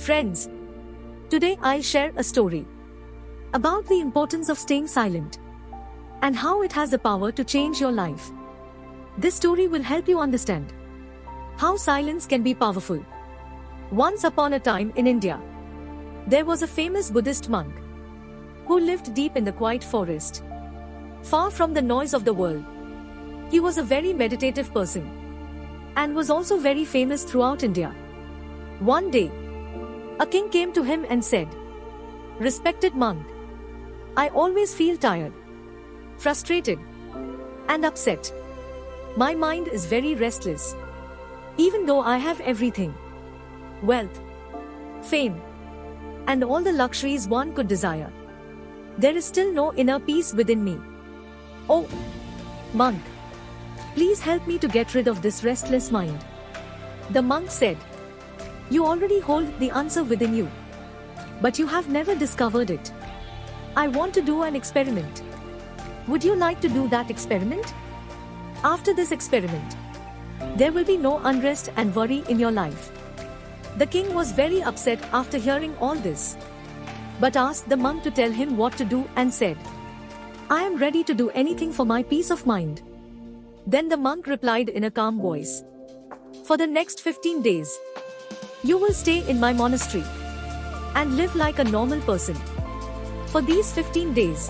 Friends, today I'll share a story about the importance of staying silent and how it has the power to change your life. This story will help you understand how silence can be powerful. Once upon a time in India, there was a famous Buddhist monk who lived deep in the quiet forest, far from the noise of the world. He was a very meditative person and was also very famous throughout India. One day, a king came to him and said, "Respected monk, I always feel tired, frustrated, and upset. My mind is very restless. Even though I have everything, wealth, fame, and all the luxuries one could desire, there is still no inner peace within me. Oh, monk, please help me to get rid of this restless mind." The monk said, "You already hold the answer within you, but you have never discovered it. I want to do an experiment. Would you like to do that experiment? After this experiment, there will be no unrest and worry in your life." The king was very upset after hearing all this, but asked the monk to tell him what to do and said, "I am ready to do anything for my peace of mind." Then the monk replied in a calm voice, "For the next 15 days, you will stay in my monastery and live like a normal person. For these 15 days,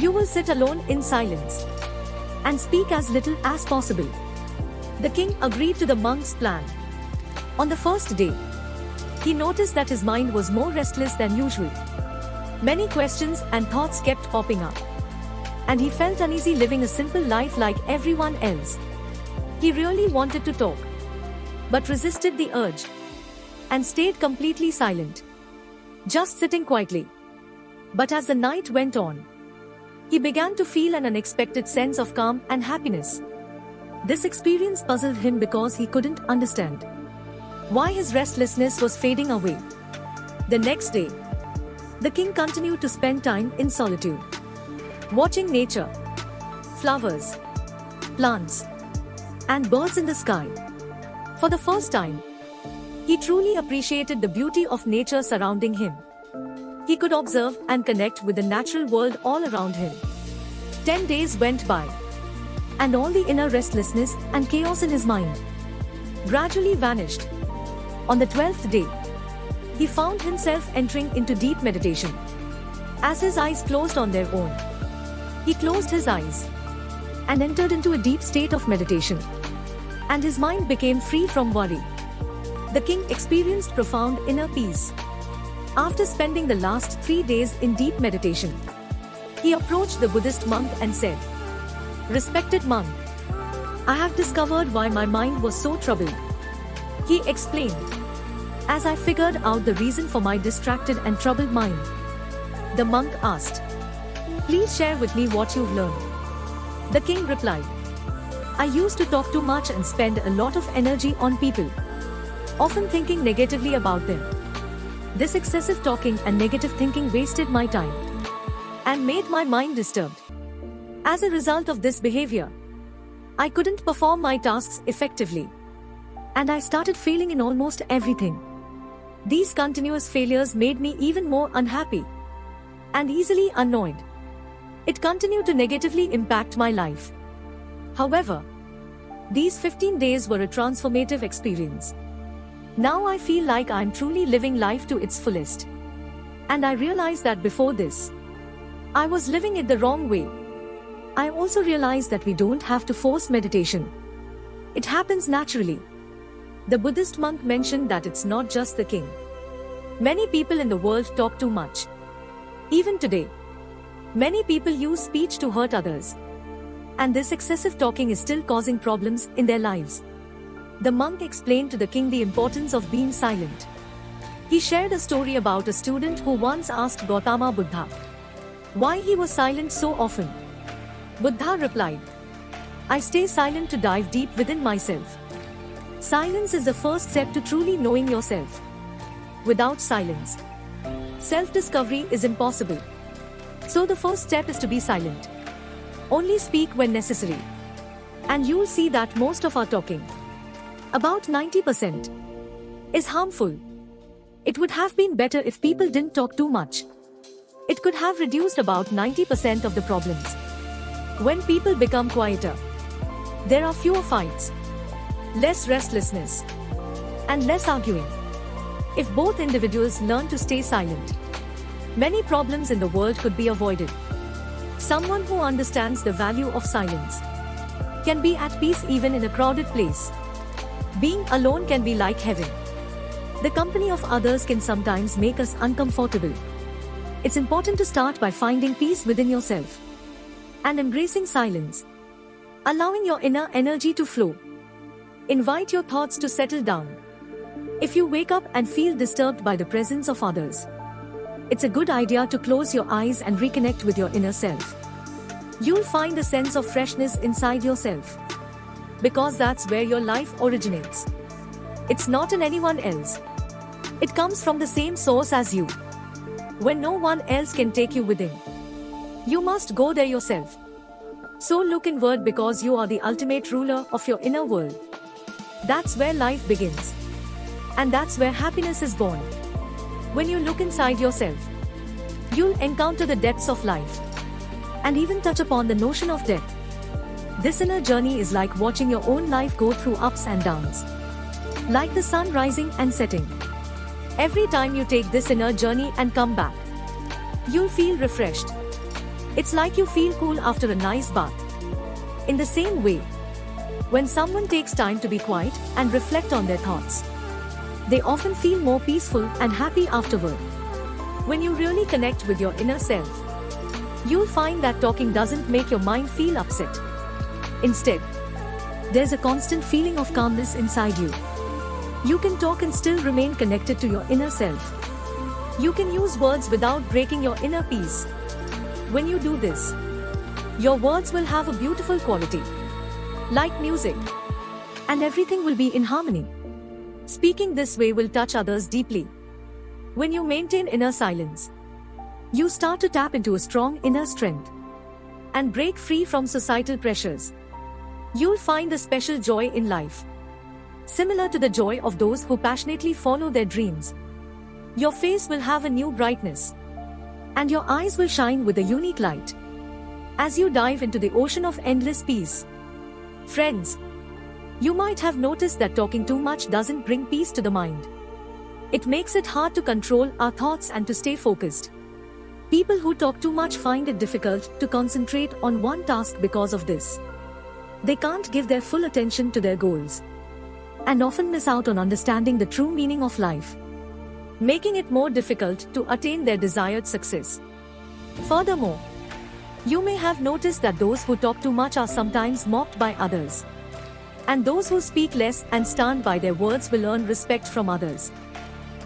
you will sit alone in silence and speak as little as possible." The king agreed to the monk's plan. On the first day, he noticed that his mind was more restless than usual. Many questions and thoughts kept popping up, and he felt uneasy living a simple life like everyone else. He really wanted to talk, but resisted the urge and stayed completely silent, just sitting quietly. But as the night went on, he began to feel an unexpected sense of calm and happiness. This experience puzzled him because he couldn't understand why his restlessness was fading away. The next day, the king continued to spend time in solitude, watching nature, flowers, plants, and birds in the sky. For the first time, he truly appreciated the beauty of nature surrounding him. He could observe and connect with the natural world all around him. 10 days went by, and all the inner restlessness and chaos in his mind gradually vanished. On the 12th day, he found himself entering into deep meditation. As his eyes closed on their own, he closed his eyes and entered into a deep state of meditation, and his mind became free from worry. The king experienced profound inner peace. After spending the last 3 days in deep meditation, he approached the Buddhist monk and said, "Respected monk, I have discovered why my mind was so troubled." He explained, "As I figured out the reason for my distracted and troubled mind." The monk asked, "Please share with me what you've learned." The king replied, "I used to talk too much and spend a lot of energy on people, often thinking negatively about them. This excessive talking and negative thinking wasted my time and made my mind disturbed. As a result of this behavior, I couldn't perform my tasks effectively, and I started failing in almost everything. These continuous failures made me even more unhappy and easily annoyed. It continued to negatively impact my life. However, these 15 days were a transformative experience. Now I feel like I'm truly living life to its fullest. And I realized that before this, I was living it the wrong way." I also realized that we don't have to force meditation. It happens naturally. The Buddhist monk mentioned that it's not just the king. Many people in the world talk too much. Even today, many people use speech to hurt others, and this excessive talking is still causing problems in their lives. The monk explained to the king the importance of being silent. He shared a story about a student who once asked Gautama Buddha why he was silent so often. Buddha replied, "I stay silent to dive deep within myself. Silence is the first step to truly knowing yourself. Without silence, self-discovery is impossible. So the first step is to be silent. Only speak when necessary. And you'll see that most of our talking, about 90%, is harmful. It would have been better if people didn't talk too much. It could have reduced about 90% of the problems. When people become quieter, there are fewer fights, less restlessness, and less arguing. If both individuals learn to stay silent, many problems in the world could be avoided. Someone who understands the value of silence can be at peace even in a crowded place. Being alone can be like heaven. The company of others can sometimes make us uncomfortable. It's important to start by finding peace within yourself and embracing silence, allowing your inner energy to flow. Invite your thoughts to settle down. If you wake up and feel disturbed by the presence of others, it's a good idea to close your eyes and reconnect with your inner self. You'll find a sense of freshness inside yourself, because that's where your life originates. It's not in anyone else. It comes from the same source as you. When no one else can take you within, you must go there yourself. So look inward, because you are the ultimate ruler of your inner world. That's where life begins. And that's where happiness is born. When you look inside yourself, you'll encounter the depths of life and even touch upon the notion of death. This inner journey is like watching your own life go through ups and downs, like the sun rising and setting. Every time you take this inner journey and come back, you'll feel refreshed. It's like you feel cool after a nice bath. In the same way, when someone takes time to be quiet and reflect on their thoughts, they often feel more peaceful and happy afterward. When you really connect with your inner self, you'll find that talking doesn't make your mind feel upset. Instead, there's a constant feeling of calmness inside you. You can talk and still remain connected to your inner self. You can use words without breaking your inner peace. When you do this, your words will have a beautiful quality, like music, and everything will be in harmony. Speaking this way will touch others deeply. When you maintain inner silence, you start to tap into a strong inner strength and break free from societal pressures. You'll find a special joy in life, similar to the joy of those who passionately follow their dreams. Your face will have a new brightness, and your eyes will shine with a unique light as you dive into the ocean of endless peace. Friends, you might have noticed that talking too much doesn't bring peace to the mind. It makes it hard to control our thoughts and to stay focused. People who talk too much find it difficult to concentrate on one task because of this. They can't give their full attention to their goals and often miss out on understanding the true meaning of life, making it more difficult to attain their desired success. Furthermore, you may have noticed that those who talk too much are sometimes mocked by others, and those who speak less and stand by their words will earn respect from others,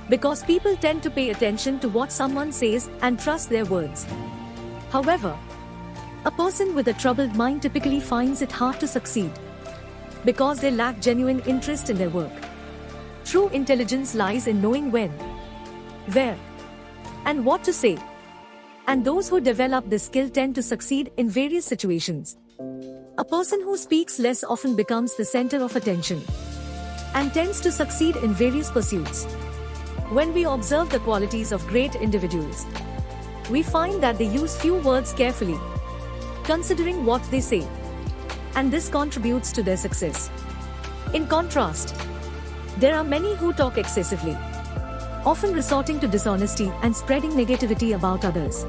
because people tend to pay attention to what someone says and trust their words. However, a person with a troubled mind typically finds it hard to succeed because they lack genuine interest in their work. True intelligence lies in knowing when, where, and what to say. And those who develop this skill tend to succeed in various situations. A person who speaks less often becomes the center of attention and tends to succeed in various pursuits. When we observe the qualities of great individuals, we find that they use few words carefully, considering what they say, and this contributes to their success. In contrast, there are many who talk excessively, often resorting to dishonesty and spreading negativity about others,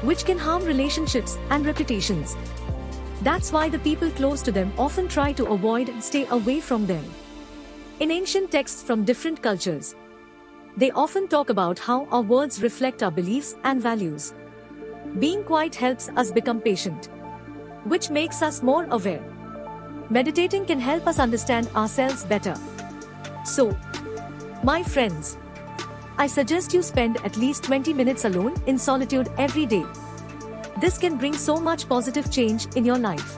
which can harm relationships and reputations. That's why the people close to them often try to avoid and stay away from them. In ancient texts from different cultures, they often talk about how our words reflect our beliefs and values. Being quiet helps us become patient, which makes us more aware. Meditating can help us understand ourselves better. So, my friends, I suggest you spend at least 20 minutes alone in solitude every day. This can bring so much positive change in your life.